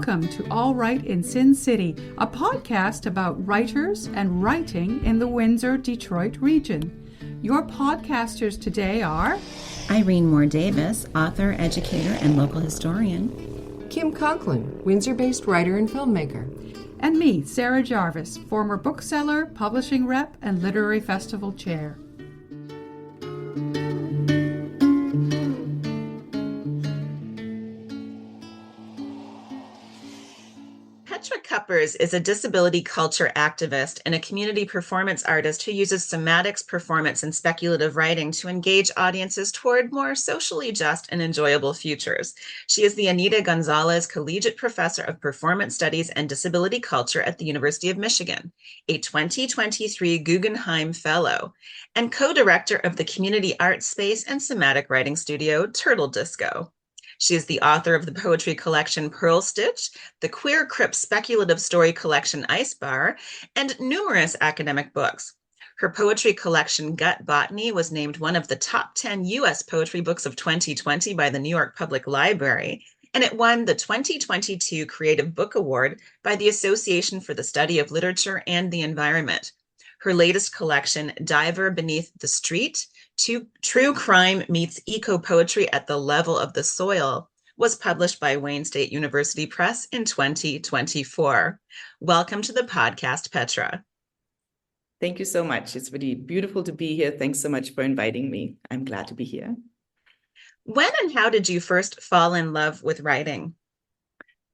Welcome to All Right in Sin City, a podcast about writers and writing in the Windsor-Detroit region. Your podcasters today are Irene Moore Davis, author, educator, and local historian. Kim Conklin, Windsor-based writer and filmmaker. And me, Sarah Jarvis, former bookseller, publishing rep, and literary festival chair. Petra Kuppers is a disability culture activist and a community performance artist who uses somatics, performance, and speculative writing to engage audiences toward more socially just and enjoyable futures. She is the Anita Gonzalez Collegiate Professor of Performance Studies and Disability Culture at the University of Michigan, a 2023 Guggenheim Fellow, and co-director of the community art space and somatic writing studio Turtle Disco. She is the author of the poetry collection Pearl Stitch, the Queer Crip speculative story collection Ice Bar, and numerous academic books. Her poetry collection Gut Botany was named one of the top 10 U.S. poetry books of 2020 by the New York Public Library, and it won the 2022 Creative Book Award by the Association for the Study of Literature and the Environment. Her latest collection, Diver Beneath the Street, True Crime Meets Eco-Poetry at the Level of the Soil, was published by Wayne State University Press in 2024. Welcome to the podcast, Petra. Thank you so much. It's really beautiful to be here. Thanks so much for inviting me. I'm glad to be here. When and how did you first fall in love with writing?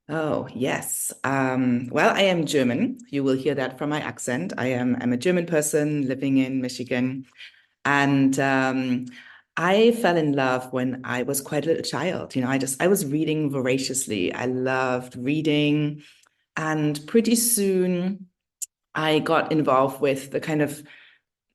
Oh, yes. Well, I am German. You will hear that from my accent. I'm a German person living in Michigan. And I fell in love when I was quite a little child. I was reading voraciously. I loved reading. And pretty soon I got involved with the kind of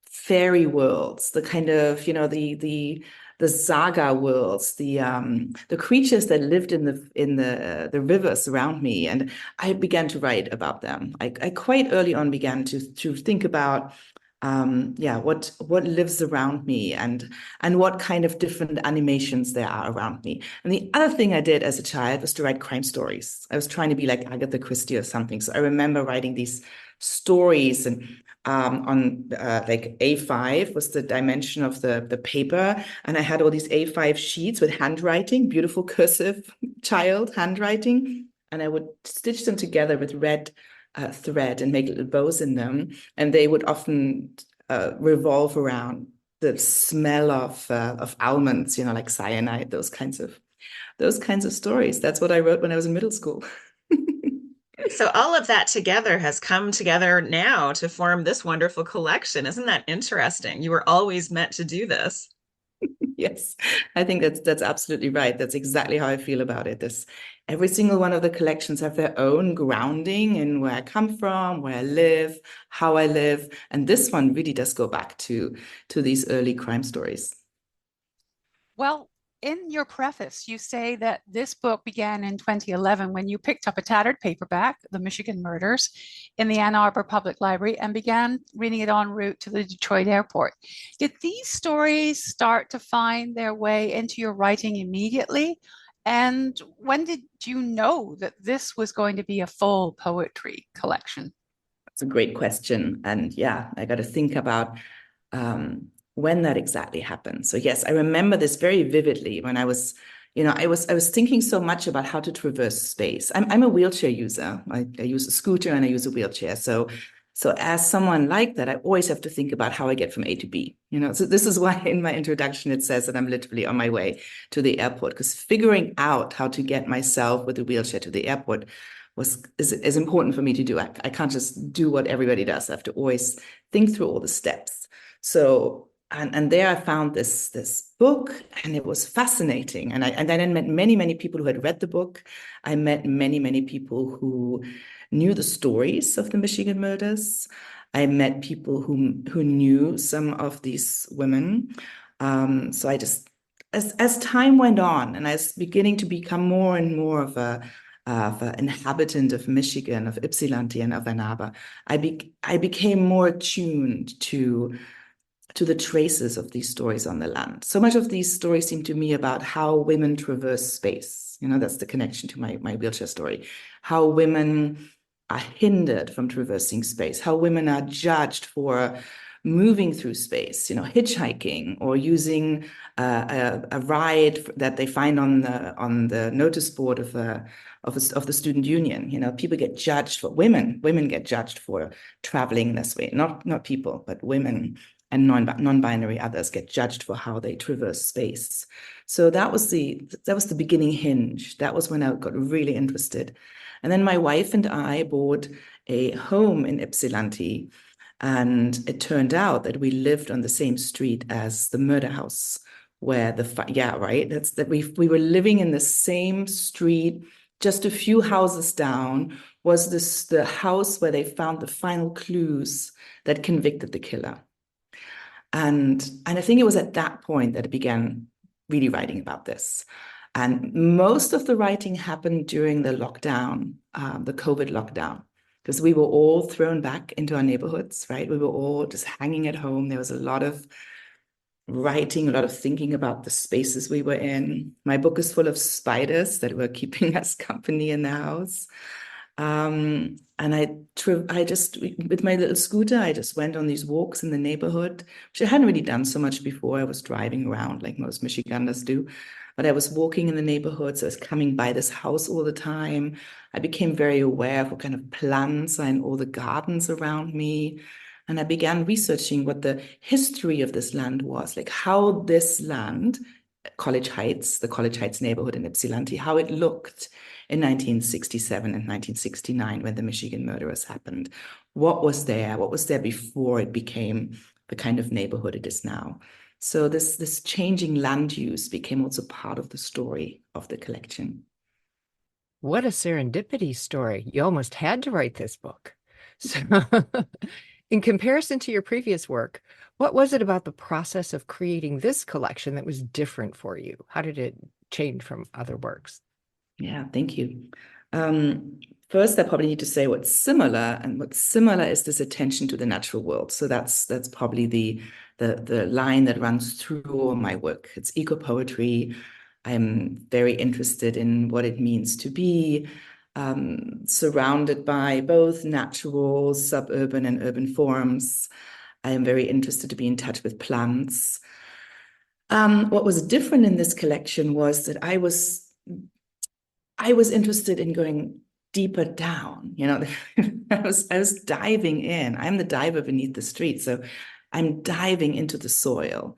fairy worlds, the kind of, the saga worlds, the creatures that lived in the rivers around me. And I began to write about them. I quite early on began to think about what lives around me and what kind of different animations there are around me. And the other thing I did as a child was to write crime stories. I was trying to be like Agatha Christie or something. So I remember writing these stories and on like A5 was the dimension of the paper. And I had all these A5 sheets with handwriting, beautiful cursive child handwriting. And I would stitch them together with red thread and make little bows in them, and they would often revolve around the smell of almonds, like cyanide, those kinds of stories. That's what I wrote when I was in middle school. So all of that together has come together now to form this wonderful collection. Isn't that interesting? You were always meant to do this. Yes, I think that's absolutely right. That's exactly how I feel about it. Every single one of the collections have their own grounding in where I come from, where I live, how I live. And this one really does go back to these early crime stories. Well, in your preface, you say that this book began in 2011 when you picked up a tattered paperback, The Michigan Murders, in the Ann Arbor Public Library and began reading it en route to the Detroit airport. Did these stories start to find their way into your writing immediately? And when did you know that this was going to be a full poetry collection? That's a great question. And yeah, I got to think about when that exactly happened. So yes, I remember this very vividly when I was thinking so much about how to traverse space. I'm a wheelchair user. I use a scooter and I use a wheelchair. So as someone like that, I always have to think about how I get from A to B. So this is why in my introduction it says that I'm literally on my way to the airport, because figuring out how to get myself with a wheelchair to the airport is important for me to do. I can't just do what everybody does. I have to always think through all the steps. So and there I found this book, and it was fascinating. And then I met many people who had read the book. I met many people who knew the stories of the Michigan murders. I met people who knew some of these women. So I just, as time went on, and I was beginning to become more and more of an inhabitant of Michigan, of Ypsilanti and of Ann Arbor, I became more attuned to to the traces of these stories on the land. So much of these stories seem to me about how women traverse space. That's the connection to my wheelchair story. How women are hindered from traversing space, how women are judged for moving through space, hitchhiking or using a ride that they find on the notice board of the student union. People get judged for women get judged for traveling this way, not people, but women and non-binary others get judged for how they traverse space. So that was the beginning hinge. That was when I got really interested. And then my wife and I bought a home in Ypsilanti, and it turned out that we lived on the same street as the murder house where we were living in the same street. Just a few houses down was the house where they found the final clues that convicted the killer. And I think it was at that point that I began really writing about this. And most of the writing happened during the lockdown, the COVID lockdown, because we were all thrown back into our neighborhoods, right? We were all just hanging at home. There was a lot of writing, a lot of thinking about the spaces we were in. My book is full of spiders that were keeping us company in the house. And I just, with my little scooter, I just went on these walks in the neighborhood, which I hadn't really done so much before. I was driving around like most Michiganders do, but I was walking in the neighborhood. So I was coming by this house all the time. I became very aware of what kind of plants are in all the gardens around me. And I began researching what the history of this land was, like how this land, College Heights, the College Heights neighborhood in Ypsilanti, how it looked in 1967 and 1969 when the Michigan murders happened. What was there? What was there before it became the kind of neighborhood it is now? So this changing land use became also part of the story of the collection. What a serendipity story. You almost had to write this book. So, in comparison to your previous work, what was it about the process of creating this collection that was different for you? How did it change from other works? Yeah, thank you. First, I probably need to say what's similar, and what's similar is this attention to the natural world. So that's probably the line that runs through all my work. It's eco-poetry. I'm very interested in what it means to be surrounded by both natural, suburban, and urban forms. I am very interested to be in touch with plants. What was different in this collection was that I was interested in going deeper down. I was diving in. I'm the diver beneath the street, so I'm diving into the soil.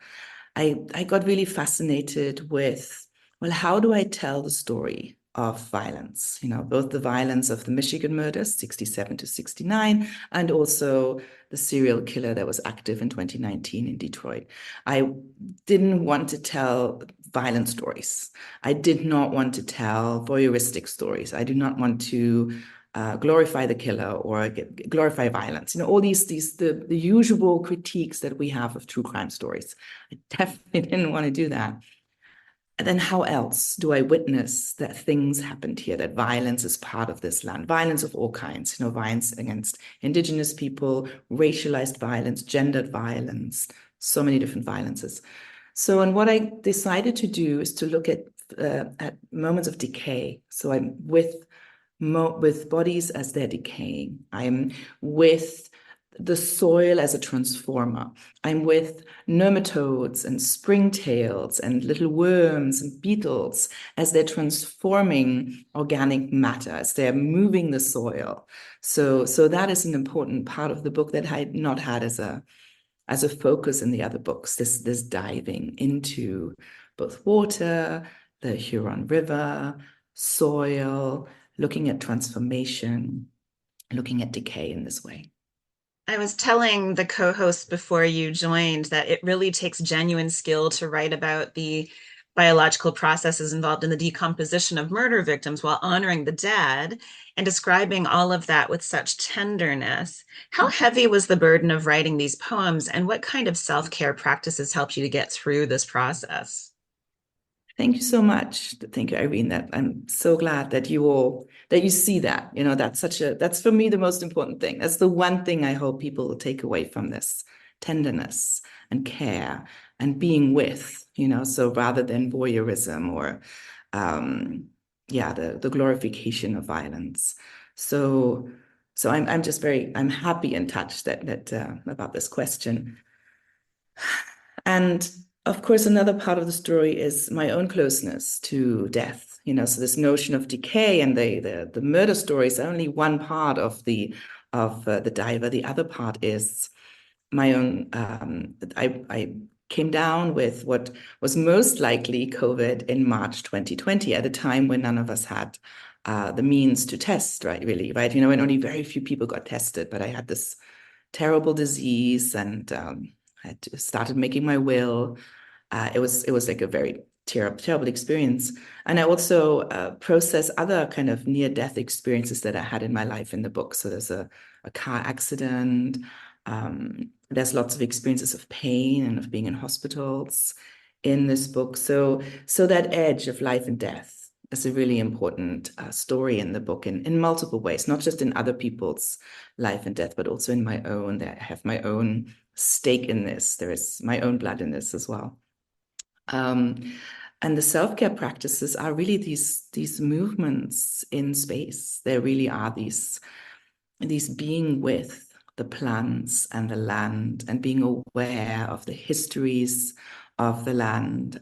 I got really fascinated with, well, how do I tell the story of violence? Both the violence of the Michigan murders, 67 to 69, and also the serial killer that was active in 2019 in Detroit. I didn't want to tell violent stories. I did not want to tell voyeuristic stories. I do not want to glorify the killer or glorify violence. All the usual critiques that we have of true crime stories. I definitely didn't want to do that. And then how else do I witness that things happened here, that violence is part of this land, violence of all kinds, violence against indigenous people, racialized violence, gendered violence, so many different violences. So, and what I decided to do is to look at moments of decay. So I'm with bodies as they're decaying. I'm with the soil as a transformer. I'm with nematodes and springtails and little worms and beetles as they're transforming organic matter, as they're moving the soil. So that is an important part of the book that I had not had as a focus in the other books, this diving into both water, the Huron River, soil, looking at transformation, looking at decay in this way. I was telling the co-host before you joined that it really takes genuine skill to write about the biological processes involved in the decomposition of murder victims while honoring the dead and describing all of that with such tenderness. How heavy was the burden of writing these poems, and what kind of self-care practices helped you to get through this process? Thank you so much. Thank you, Irene. That I'm so glad that you see that. That's for me the most important thing. That's the one thing I hope people will take away from this. tenderness and care and being with, so rather than voyeurism or the glorification of violence. So I'm happy and touched that about this question. And of course, another part of the story is my own closeness to death. So this notion of decay and the murder story is only one part of the diver. The other part is my own. I came down with what was most likely COVID in March 2020, at a time when none of us had the means to test, right? Really, right? And only very few people got tested. But I had this terrible disease, and I started making my will. It was like a very terrible experience. And I also process other kind of near-death experiences that I had in my life in the book. So there's a car accident. There's lots of experiences of pain and of being in hospitals in this book. So that edge of life and death is a really important story in the book in multiple ways, not just in other people's life and death, but also in my own. That I have my own stake in this. There is my own blood in this as well. And the self-care practices are really these movements in space. There really are these being with the plants and the land, and being aware of the histories of the land,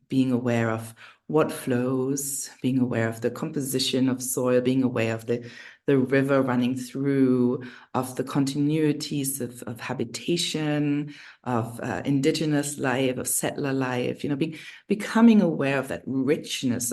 being aware of what flows, being aware of the composition of soil, being aware of the river running through, of the continuities of habitation, of indigenous life, of settler life, becoming aware of that richness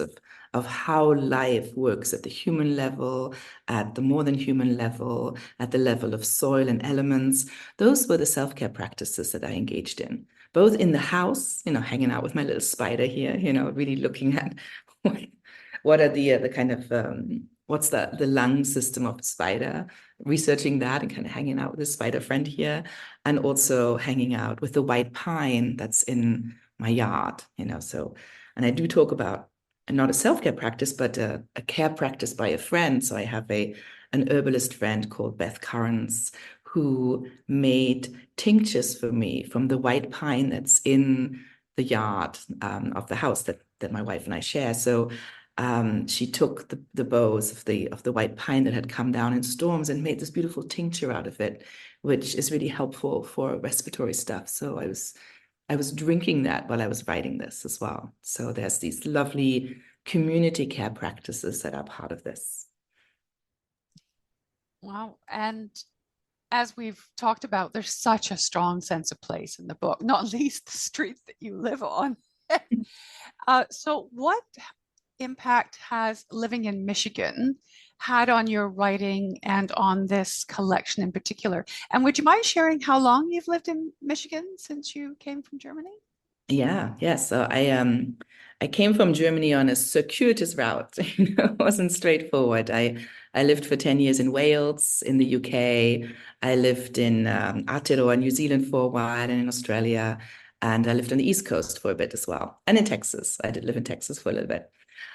of how life works at the human level, at the more than human level, at the level of soil and elements. Those were the self-care practices that I engaged in, both in the house, hanging out with my little spider here, really looking at what are the kind of, what's the lung system of a spider, researching that and kind of hanging out with a spider friend here, and also hanging out with the white pine that's in my yard, so, and I do talk about, and not a self-care practice, but a care practice by a friend. So I have an herbalist friend called Beth Currens, who made tinctures for me from the white pine that's in the yard of the house that my wife and I share. So she took the boughs of the white pine that had come down in storms and made this beautiful tincture out of it, which is really helpful for respiratory stuff. So I was drinking that while I was writing this as well. So there's these lovely community care practices that are part of this. Wow. And as we've talked about, there's such a strong sense of place in the book, not least the streets that you live on. So what impact has living in Michigan had on your writing and on this collection in particular? And would you mind sharing how long you've lived in Michigan since you came from Germany? Yeah. So I came from Germany on a circuitous route. It wasn't straightforward. I lived for 10 years in Wales, in the UK. I lived in Aotearoa, New Zealand for a while, and in Australia. And I lived on the East Coast for a bit as well. And in Texas. I did live in Texas for a little bit.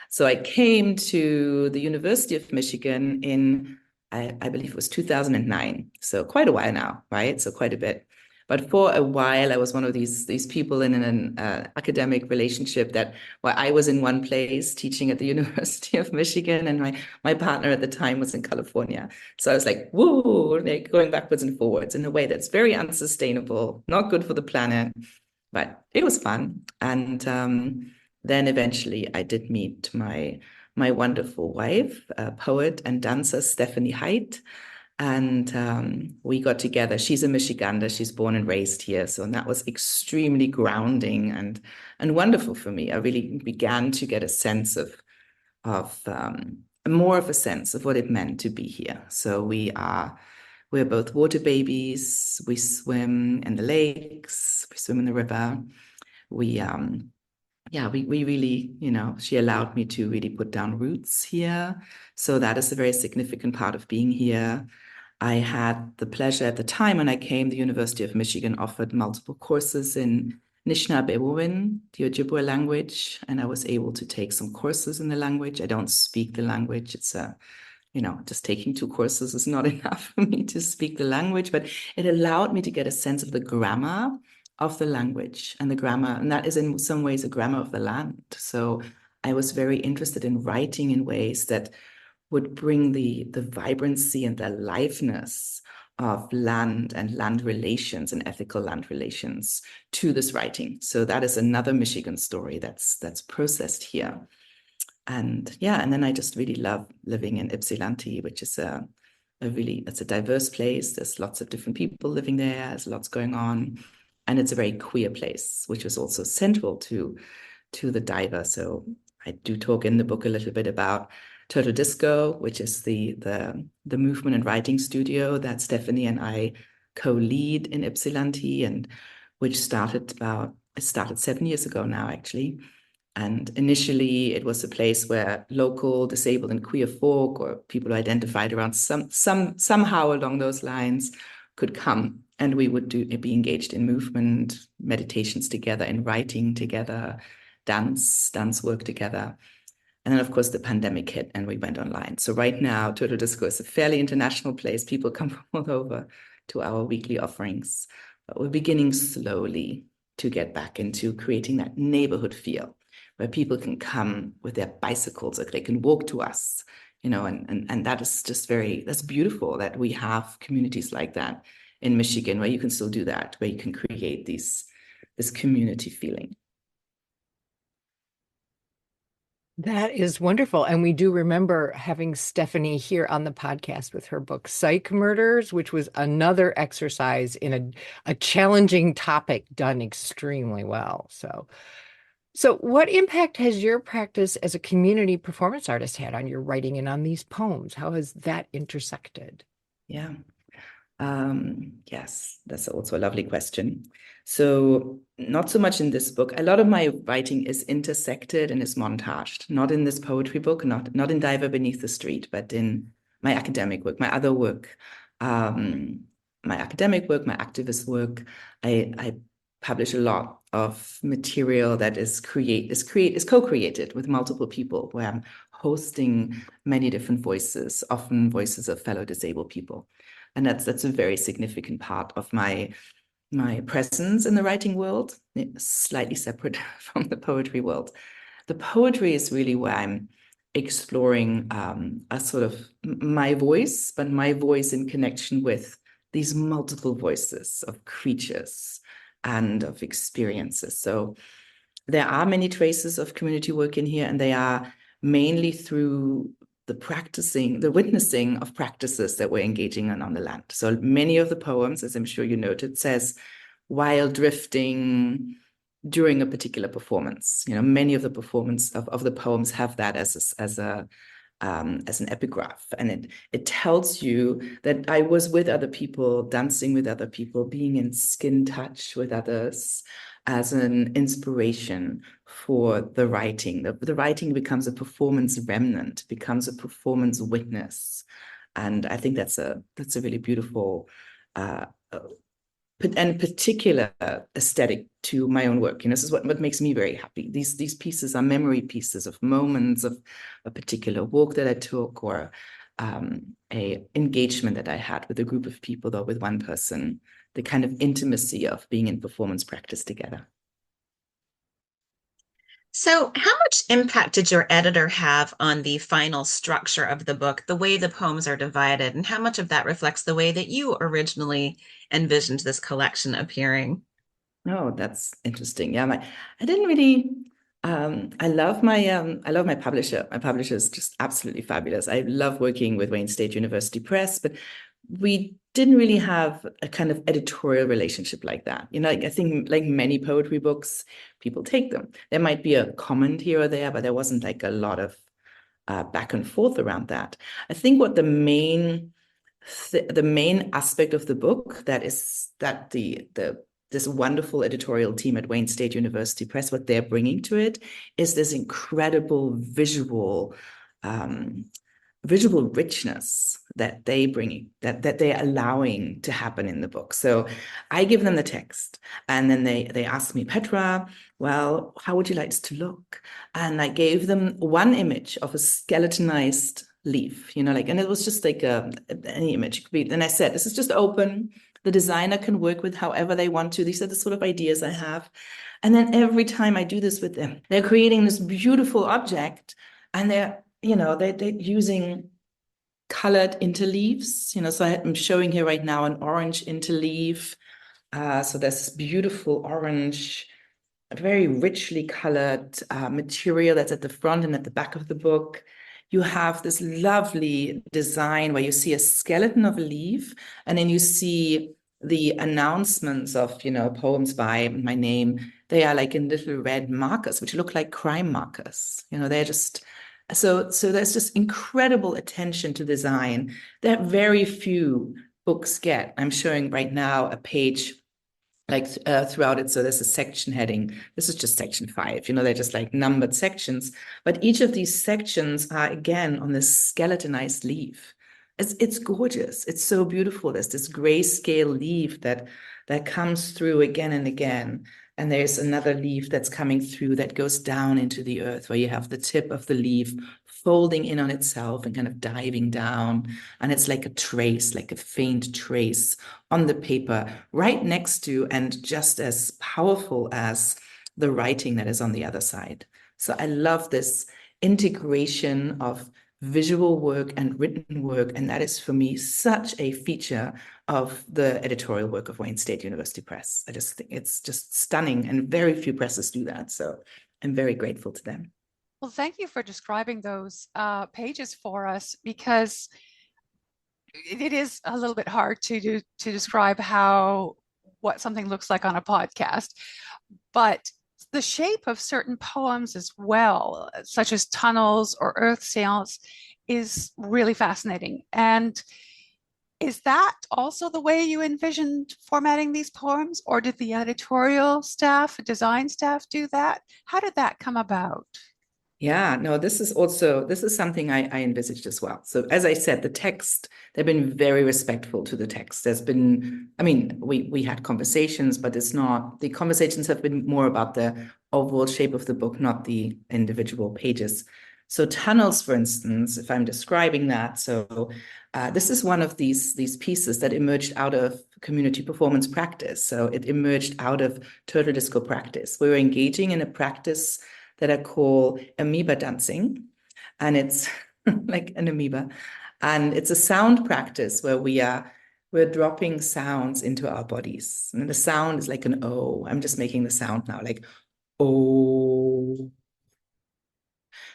So I came to the University of Michigan in, I believe it was 2009. So quite a while now, right? So quite a bit. But for a while, I was one of these people in an academic relationship where I was in one place teaching at the University of Michigan, and my partner at the time was in California. So I was like, whoa, like going backwards and forwards in a way that's very unsustainable, not good for the planet, but it was fun. And then eventually I did meet my wonderful wife, poet and dancer Stephanie Height. And we got together. She's a Michigander. She's born and raised here. So that was extremely grounding and wonderful for me. I really began to get a sense of more of a sense of what it meant to be here. So we're both water babies. We swim in the lakes. We swim in the river. We really, she allowed me to really put down roots here. So that is a very significant part of being here. I had the pleasure at the time when I came, the University of Michigan offered multiple courses in Anishinaabe, the Ojibwe language, and I was able to take some courses in the language. I don't speak the language. It's a just taking 2 courses is not enough for me to speak the language, but it allowed me to get a sense of the grammar of the language and the grammar, and that is in some ways a grammar of the land. So I was very interested in writing in ways that would bring the vibrancy and the aliveness of land and land relations and ethical land relations to this writing. So that is another Michigan story that's processed here. And yeah, and then I just really love living in Ypsilanti, which is it's a diverse place. There's lots of different people living there. There's lots going on, and it's a very queer place, which was also central to the diver. So I do talk in the book a little bit about Turtle Disco, which is the movement and writing studio that Stephanie and I co-lead in Ypsilanti, and which started 7 years ago now, actually. And initially, it was a place where local disabled and queer folk, or people who identified around somehow along those lines, could come, and we would be engaged in movement, meditations together, in writing together, dance work together. And then, of course, the pandemic hit, and we went online. So right now, Turtle Disco is a fairly international place. People come from all over to our weekly offerings. But we're beginning slowly to get back into creating that neighborhood feel, where people can come with their bicycles, or they can walk to us, and that is just that's beautiful that we have communities like that in Michigan, where you can still do that, where you can create this community feeling. That is wonderful. And we do remember having Stephanie here on the podcast with her book, Psych Murders, which was another exercise in a challenging topic done extremely well. So what impact has your practice as a community performance artist had on your writing and on these poems? How has that intersected? Yeah. Yes, that's also a lovely question. So not so much in this book. A lot of my writing is intersected and is montaged, not in this poetry book, not in Diver Beneath the Street, but in my academic work, my other work, my academic work, my activist work. I publish a lot of material that is co-created with multiple people, where I'm hosting many different voices, often voices of fellow disabled people. And that's a very significant part of my presence in the writing world, slightly separate from the poetry world. The poetry is really where I'm exploring a sort of my voice, but my voice in connection with these multiple voices of creatures and of experiences. So there are many traces of community work in here, and they are mainly through the witnessing of practices that we're engaging in on the land. So many of the poems, as I'm sure you noted, says while drifting during a particular performance. Many of the of the poems have that as an epigraph, and it tells you that I was with other people, dancing with other people, being in skin touch with others, as an inspiration for the writing. The writing becomes a performance remnant, becomes a performance witness. And I think that's a really beautiful and particular aesthetic to my own work. This is what makes me very happy. These pieces are memory pieces of moments of a particular walk that I took, or a engagement that I had with a group of people, or with one person, the kind of intimacy of being in performance practice together. So, how much impact did your editor have on the final structure of the book, the way the poems are divided, and how much of that reflects the way that you originally envisioned this collection appearing? Oh, that's interesting. Yeah, I didn't really. I love my publisher. My publisher is just absolutely fabulous. I love working with Wayne State University Press, but we didn't really have a kind of editorial relationship like that. I think like many poetry books, people take them. There might be a comment here or there, but there wasn't like a lot of back and forth around that. I think what the main aspect of the book that this wonderful editorial team at Wayne State University Press, what they're bringing to it is this incredible visual richness that they're allowing to happen in the book. So I give them the text, and then they ask me, Petra, well, how would you like this to look? And I gave them one image of a skeletonized leaf, you know, like, and it was just like any image. It could be, and I said, this is just open. The designer can work with however they want to. These are the sort of ideas I have. And then every time I do this with them, they're creating this beautiful object, and they're, you know, they're using colored interleaves, you know, so I'm showing here right now an orange interleaf. So there's this beautiful orange, very richly colored material that's at the front and at the back of the book. You have this lovely design where you see a skeleton of a leaf, and then you see the announcements of, you know, poems by my name. They are like in little red markers, which look like crime markers. You know, they're just, so there's just incredible attention to design that very few books get. I'm showing right now a page like throughout it. So there's a section heading. This is just section 5. You know, they're just like numbered sections. But each of these sections are, again, on this skeletonized leaf. It's gorgeous. It's so beautiful. There's this grayscale leaf that comes through again and again. And there's another leaf that's coming through that goes down into the earth, where you have the tip of the leaf folding in on itself and kind of diving down. And it's like a trace, like a faint trace on the paper, right next to and just as powerful as the writing that is on the other side. So I love this integration of visual work and written work, and that is for me such a feature of the editorial work of Wayne State University Press. I just think it's just stunning, and very few presses do that. So I'm very grateful to them. Well, thank you for describing those pages for us, because it is a little bit hard to describe what something looks like on a podcast, but the shape of certain poems as well, such as Tunnels or Earth Seance, is really fascinating. And is that also the way you envisioned formatting these poems, or did the editorial staff, design staff do that? How did that come about? Yeah, no, this is something I envisaged as well. So as I said, the text, they've been very respectful to the text. There's been, I mean, we had conversations, but the conversations have been more about the overall shape of the book, not the individual pages. So Tunnels, for instance, if I'm describing that, so this is one of these pieces that emerged out of community performance practice. So it emerged out of turtle disco practice. We were engaging in a practice that I call amoeba dancing. And it's like an amoeba. And it's a sound practice where we're dropping sounds into our bodies. And the sound is like an O. I'm just making the sound now, like O.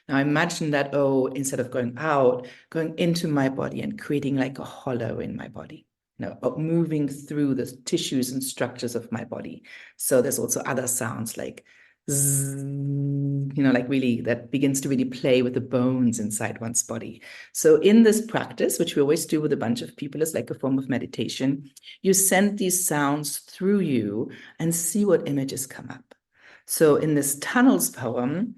Now imagine that O, instead of going out, going into my body and creating like a hollow in my body. Moving through the tissues and structures of my body. So there's also other sounds like zzz, like really that begins to really play with the bones inside one's body. So in this practice, which we always do with a bunch of people, is like a form of meditation. You send these sounds through you and see what images come up. So in this Tunnels poem,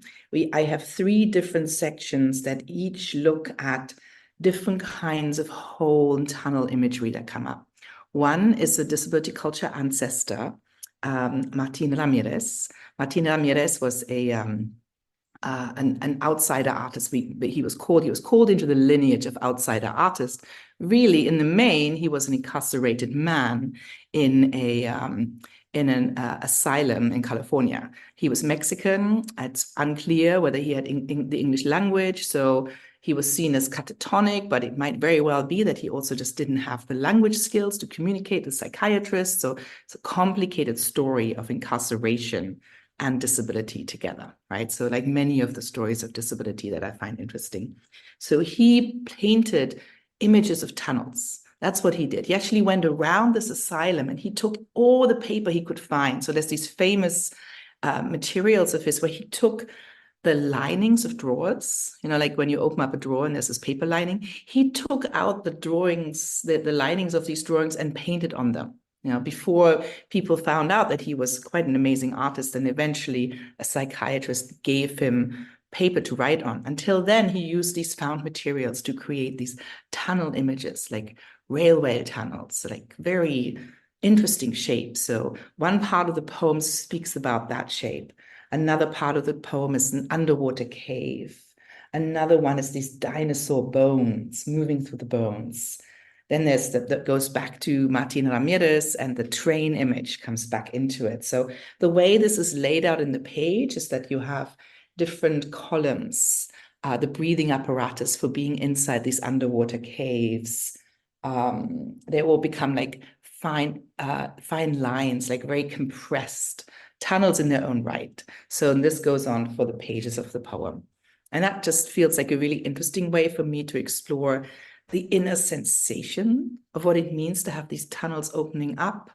I have 3 different sections that each look at different kinds of whole and tunnel imagery that come up. One is a disability culture ancestor, Martin Ramirez. Martin Ramirez was an outsider artist. He was called into the lineage of outsider artists. Really, in the main, he was an incarcerated man in an asylum in California. He was Mexican. It's unclear whether he had the English language, so he was seen as catatonic, but it might very well be that he also just didn't have the language skills to communicate with psychiatrists. So it's a complicated story of incarceration and disability together, right? So like many of the stories of disability that I find interesting. So he painted images of tunnels. That's what he did. He actually went around this asylum and he took all the paper he could find. So there's these famous materials of his where he took the linings of drawers, like when you open up a drawer and there's this paper lining, he took out the drawings, the linings of these drawings and painted on them. Before people found out that he was quite an amazing artist, and eventually a psychiatrist gave him paper to write on. Until then, he used these found materials to create these tunnel images, like railway tunnels, like very interesting shapes. So one part of the poem speaks about that shape. Another part of the poem is an underwater cave. Another one is these dinosaur bones moving through the bones. Then there's that goes back to Martin Ramirez, and the train image comes back into it. So the way this is laid out in the page is that you have different columns, the breathing apparatus for being inside these underwater caves. They all become like fine lines, like very compressed tunnels in their own right. So this goes on for the pages of the poem. And that just feels like a really interesting way for me to explore the inner sensation of what it means to have these tunnels opening up,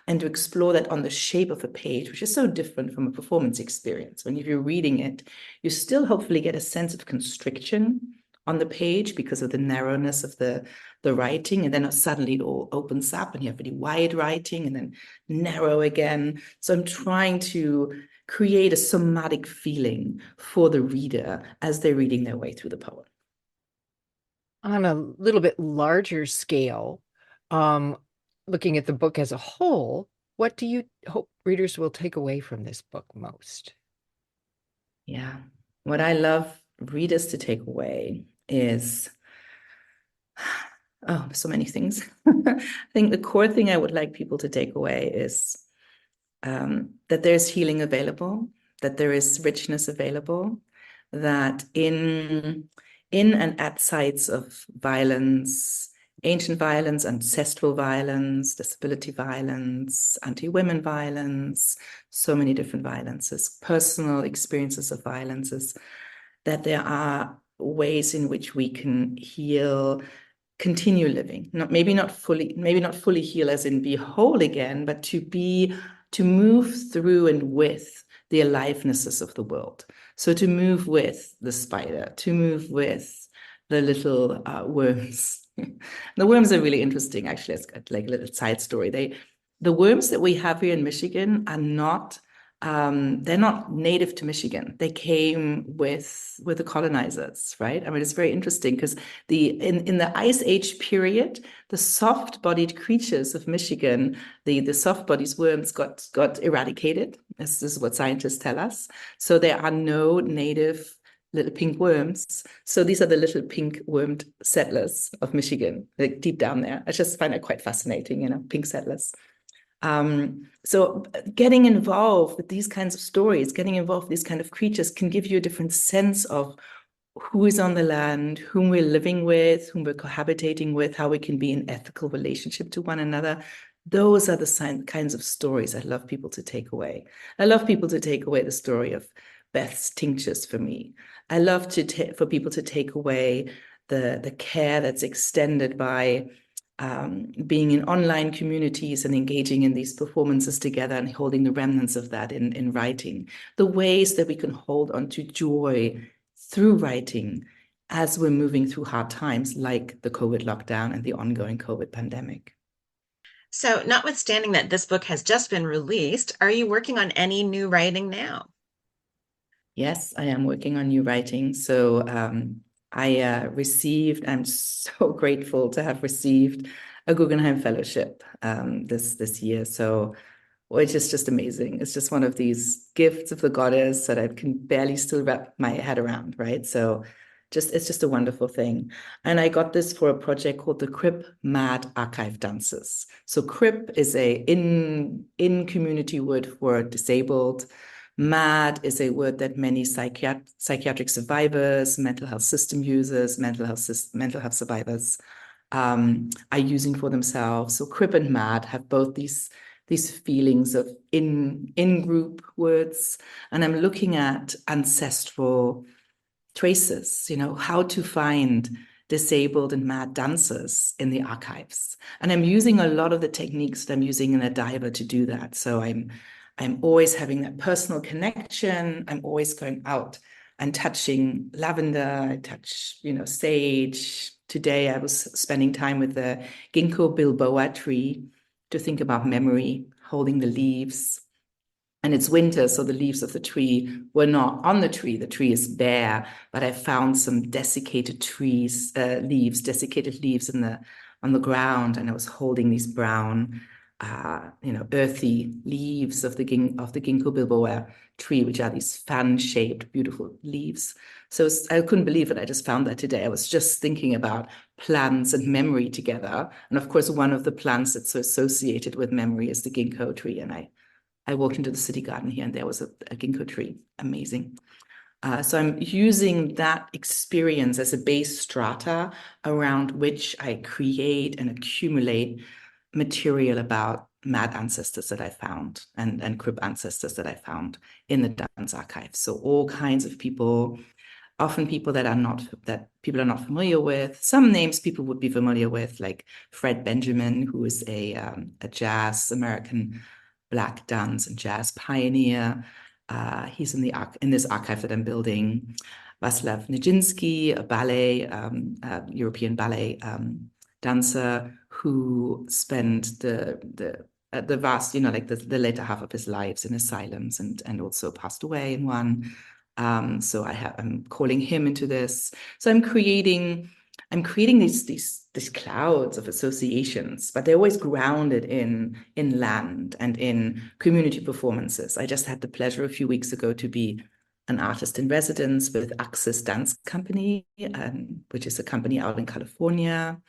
and to explore that on the shape of a page, which is so different from a performance experience. When you're reading it, you still hopefully get a sense of constriction on the page because of the narrowness of the writing, and then suddenly it all opens up and you have really wide writing and then narrow again. So I'm trying to create a somatic feeling for the reader as they're reading their way through the poem. On a little bit larger scale, looking at the book as a whole, what do you hope readers will take away from this book most? Yeah, what I love readers to take away is, oh, so many things. I think the core thing I would like people to take away is that there's healing available, that there is richness available, that in and at sites of violence, ancient violence, ancestral violence, disability violence, anti-women violence, so many different violences, personal experiences of violences, that there are ways in which we can heal, continue living, maybe not fully heal as in be whole again, but to move through and with the alivenesses of the world. So to move with the spider, to move with the little worms. The worms are really interesting, actually. It's like a little side story. The worms that we have here in Michigan are not they're not native to Michigan. They came with the colonizers, right? I mean, it's very interesting because in the Ice Age period, the soft-bodied creatures of Michigan, the soft-bodied worms got eradicated. This is what scientists tell us. So there are no native little pink worms. So these are the little pink wormed settlers of Michigan, like deep down there. I just find it quite fascinating, pink settlers. So getting involved with these kinds of stories, getting involved with these kind of creatures can give you a different sense of who is on the land, whom we're living with, whom we're cohabitating with, how we can be in ethical relationship to one another. Those are the kinds of stories I love people to take away. I love people to take away the story of Beth's tinctures for me. I love for people to take away the care that's extended by being in online communities and engaging in these performances together and holding the remnants of that in writing. The ways that we can hold on to joy through writing as we're moving through hard times like the COVID lockdown and the ongoing COVID pandemic. So, notwithstanding that this book has just been released, are you working on any new writing now? Yes, I am working on new writing. So I'm so grateful to have received a Guggenheim Fellowship this year. So, which is just amazing. It's just one of these gifts of the goddess that I can barely still wrap my head around, right? So it's just a wonderful thing. And I got this for a project called the Crip Mad Archive Dances. So Crip is a in-community word for disabled. MAD is a word that many psychiatric survivors, mental health system users, mental health survivors are using for themselves. So Crip and MAD have both these feelings of in-group words. And I'm looking at ancestral traces, how to find disabled and mad dancers in the archives. And I'm using a lot of the techniques that I'm using in a diver to do that. So I'm always having that personal connection. I'm always going out and touching lavender. I touch, sage. Today I was spending time with the ginkgo bilboa tree to think about memory, holding the leaves. And it's winter, so the leaves of the tree were not on the tree. The tree is bare, but I found some desiccated leaves on the ground, and I was holding these brown earthy leaves of the ginkgo biloba tree, which are these fan-shaped, beautiful leaves. So I couldn't believe it. I just found that today. I was just thinking about plants and memory together. And of course, one of the plants that's so associated with memory is the ginkgo tree. And I walked into the city garden here and there was a ginkgo tree. Amazing. So I'm using that experience as a base strata around which I create and accumulate material about mad ancestors that I found and crip ancestors that I found in the dance archive. So all kinds of people, often people that people are not familiar with. Some names people would be familiar with, like Fred Benjamin, who is a jazz American Black dance and jazz pioneer. He's in this archive that I'm building. Václav Nijinsky, a ballet, European ballet dancer who spent the vast, the later half of his lives in asylums and also passed away in one. So I'm calling him into this. So I'm creating these clouds of associations, but they're always grounded in land and in community performances. I just had the pleasure a few weeks ago to be an artist in residence with Access Dance Company, which is a company out in California,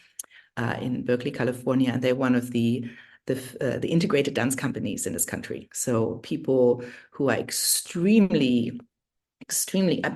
in Berkeley, California, and they're one of the integrated dance companies in this country. So people who are extremely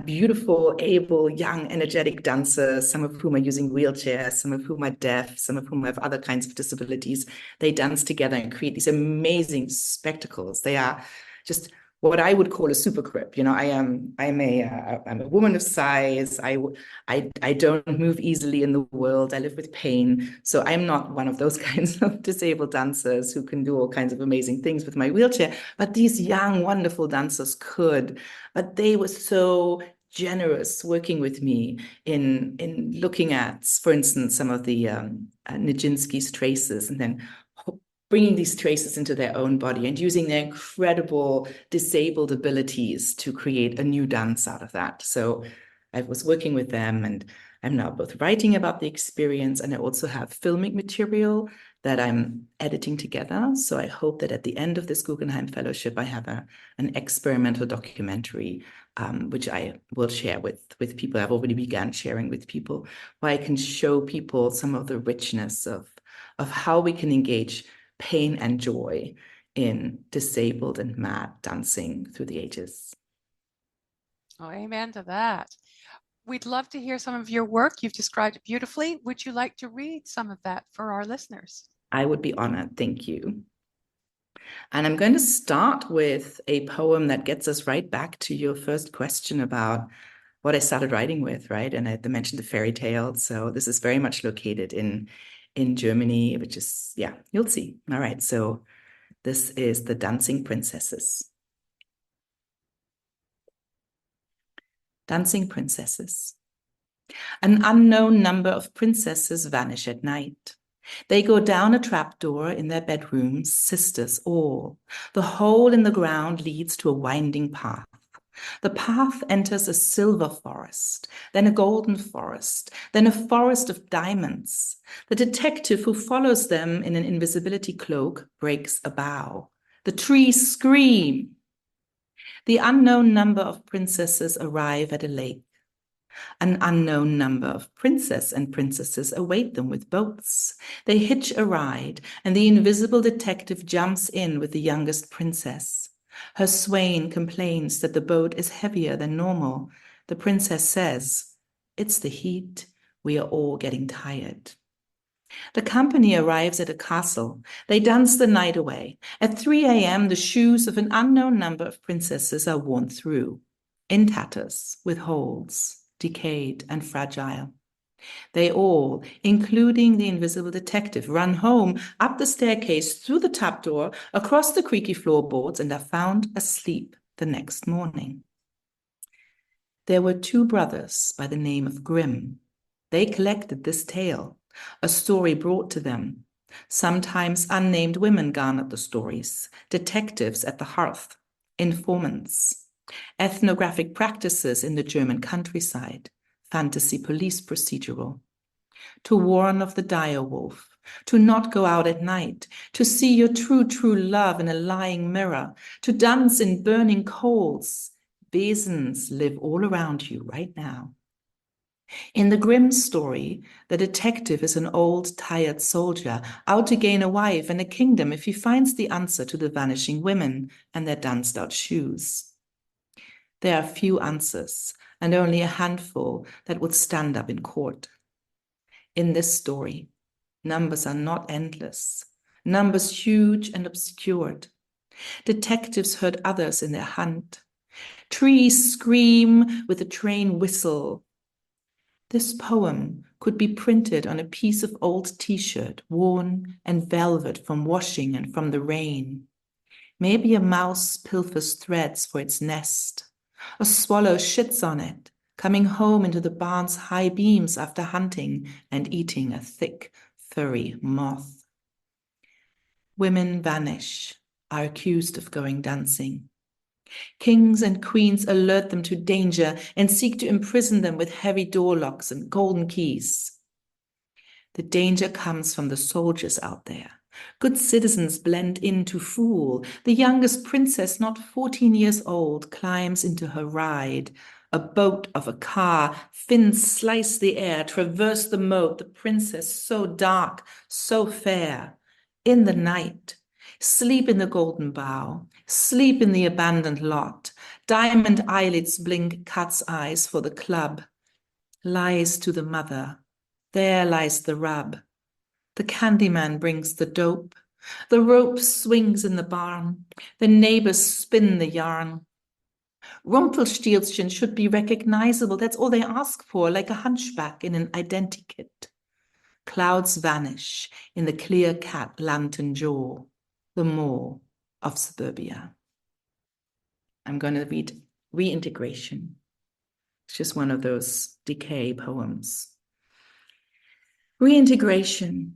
beautiful, able, young, energetic dancers, some of whom are using wheelchairs, some of whom are deaf, some of whom have other kinds of disabilities. They dance together and create these amazing spectacles. They are just what I would call a super crip. I'm a woman of size. I don't move easily in the world. I live with pain. So I'm not one of those kinds of disabled dancers who can do all kinds of amazing things with my wheelchair. But these young, wonderful dancers could. But they were so generous working with me in looking at, for instance, some of the Nijinsky's traces and then bringing these traces into their own body and using their incredible disabled abilities to create a new dance out of that. So I was working with them, and I'm now both writing about the experience, and I also have filmic material that I'm editing together. So I hope that at the end of this Guggenheim Fellowship, I have an experimental documentary, which I will share with people. I've already begun sharing with people, where I can show people some of the richness of how we can engage pain and joy in disabled and mad dancing through the ages. Oh, amen to that. We'd love to hear some of your work. You've described it beautifully. Would you like to read some of that for our listeners? I would be honored. Thank you. And I'm going to start with a poem that gets us right back to your first question about what I started writing with, right? And I mentioned the fairy tale. So this is very much located in Germany, which is, yeah, you'll see. All right. So this is The Dancing Princesses. Dancing Princesses. An unknown number of princesses vanish at night. They go down a trapdoor in their bedrooms, sisters all. The hole in the ground leads to a winding path. The path enters a silver forest, then a golden forest, then a forest of diamonds. The detective who follows them in an invisibility cloak breaks a bough. The trees scream. The unknown number of princesses arrive at a lake. An unknown number of princes and princesses await them with boats. They hitch a ride, and the invisible detective jumps in with the youngest princess. Her swain complains that the boat is heavier than normal. The princess says, "It's the heat. We are all getting tired." The company arrives at a castle. They dance the night away. At 3 a.m., the shoes of an unknown number of princesses are worn through, in tatters, with holes, decayed and fragile. They all, including the invisible detective, run home, up the staircase, through the trapdoor, across the creaky floorboards, and are found asleep the next morning. There were 2 brothers by the name of Grimm. They collected this tale, a story brought to them. Sometimes unnamed women garnered the stories, detectives at the hearth, informants, ethnographic practices in the German countryside, fantasy police procedural. To warn of the dire wolf, to not go out at night, to see your true, true love in a lying mirror, to dance in burning coals. Wesens live all around you right now. In the Grimm story, the detective is an old, tired soldier out to gain a wife and a kingdom if he finds the answer to the vanishing women and their danced-out shoes. There are few answers, and only a handful that would stand up in court. In this story, numbers are not endless, numbers huge and obscured. Detectives hurt others in their hunt. Trees scream with a train whistle. This poem could be printed on a piece of old t-shirt, worn and velvet from washing and from the rain. Maybe a mouse pilfers threads for its nest. A swallow shits on it, coming home into the barn's high beams after hunting and eating a thick, furry moth. Women vanish, are accused of going dancing. Kings and queens alert them to danger and seek to imprison them with heavy door locks and golden keys. The danger comes from the soldiers out there. Good citizens blend in to fool. The youngest princess, not 14 years old, climbs into her ride. A boat of a car, fins slice the air, traverse the moat. The princess, so dark, so fair. In the night, sleep in the golden bough, sleep in the abandoned lot. Diamond eyelids blink cat's eyes for the club. Lies to the mother. There lies the rub. The candyman brings the dope. The rope swings in the barn. The neighbors spin the yarn. Rumpelstiltskin should be recognizable. That's all they ask for, like a hunchback in an identikit. Clouds vanish in the clear cat lantern jaw, the maw of suburbia. I'm going to read Reintegration. It's just one of those decay poems. Reintegration.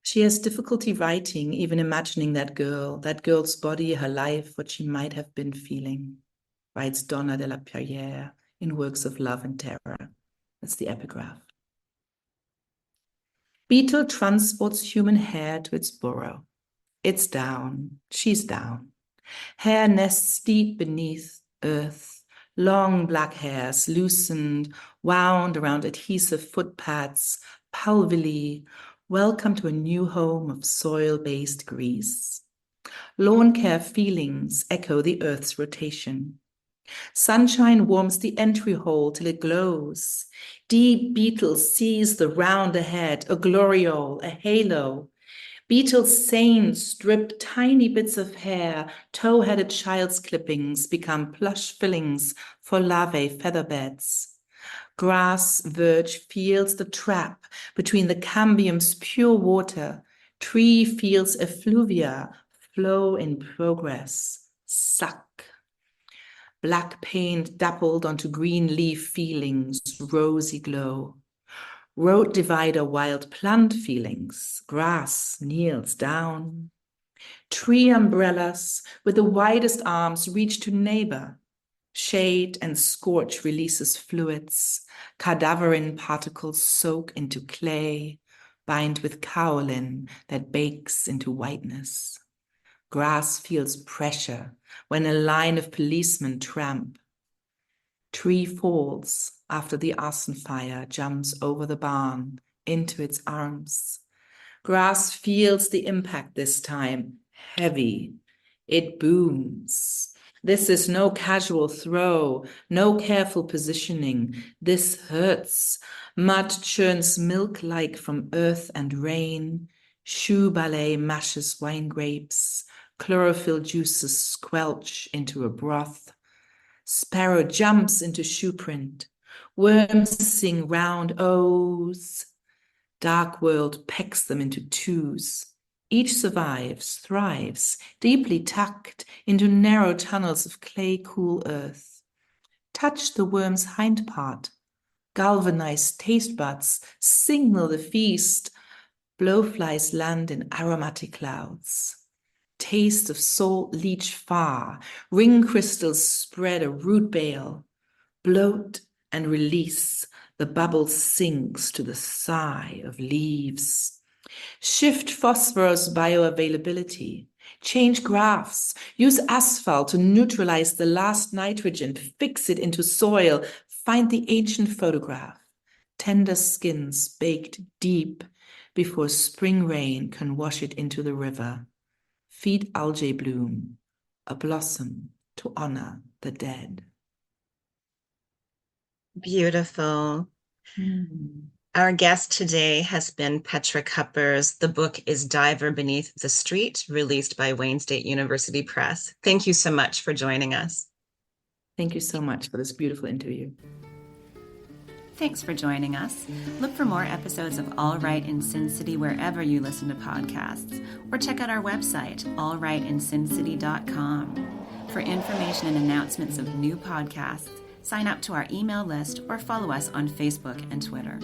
She has difficulty writing, even imagining that girl's body, her life, what she might have been feeling, writes Donna de la Perrière in Works of Love and Terror. That's the epigraph. Beetle transports human hair to its burrow. It's down, she's down. Hair nests deep beneath earth, long black hairs loosened, wound around adhesive footpads, pulvily. Welcome to a new home of soil-based grease. Lawn care feelings echo the earth's rotation. Sunshine warms the entry hole till it glows. Deep beetle sees the round ahead, a gloriole, a halo. Beetle saints strip tiny bits of hair, toe-headed child's clippings become plush fillings for larvae featherbeds. Grass verge feels the trap between the cambium's pure water. Tree feels effluvia flow in progress. Suck. Black paint dappled onto green leaf feelings, rosy glow. Road divider wild plant feelings, grass kneels down. Tree umbrellas with the widest arms reach to neighbor. Shade and scorch releases fluids. Cadaverine particles soak into clay, bind with kaolin that bakes into whiteness. Grass feels pressure when a line of policemen tramp. Tree falls after the arson fire jumps over the barn into its arms. Grass feels the impact this time, heavy. It booms. This is no casual throw, no careful positioning. This hurts. Mud churns milk-like from earth and rain. Shoe ballet mashes wine grapes. Chlorophyll juices squelch into a broth. Sparrow jumps into shoe print. Worms sing round O's. Dark world pecks them into twos. Each survives, thrives, deeply tucked into narrow tunnels of clay-cool earth. Touch the worm's hind part. Galvanized taste buds signal the feast. Blowflies land in aromatic clouds. Taste of salt leach far. Ring crystals spread a root bale. Bloat and release. The bubble sinks to the sigh of leaves. Shift phosphorus bioavailability. Change graphs. Use asphalt to neutralize the last nitrogen. Fix it into soil. Find the ancient photograph. Tender skins baked deep before spring rain can wash it into the river. Feed algae bloom, a blossom to honor the dead. Beautiful. Our guest today has been Petra Kuppers. The book is Diver Beneath the Street, released by Wayne State University Press. Thank you so much for joining us. Thank you so much for this beautiful interview. Thanks for joining us. Look for more episodes of All Right in Sin City wherever you listen to podcasts, or check out our website, allrightinsincity.com. For information and announcements of new podcasts, sign up to our email list or follow us on Facebook and Twitter.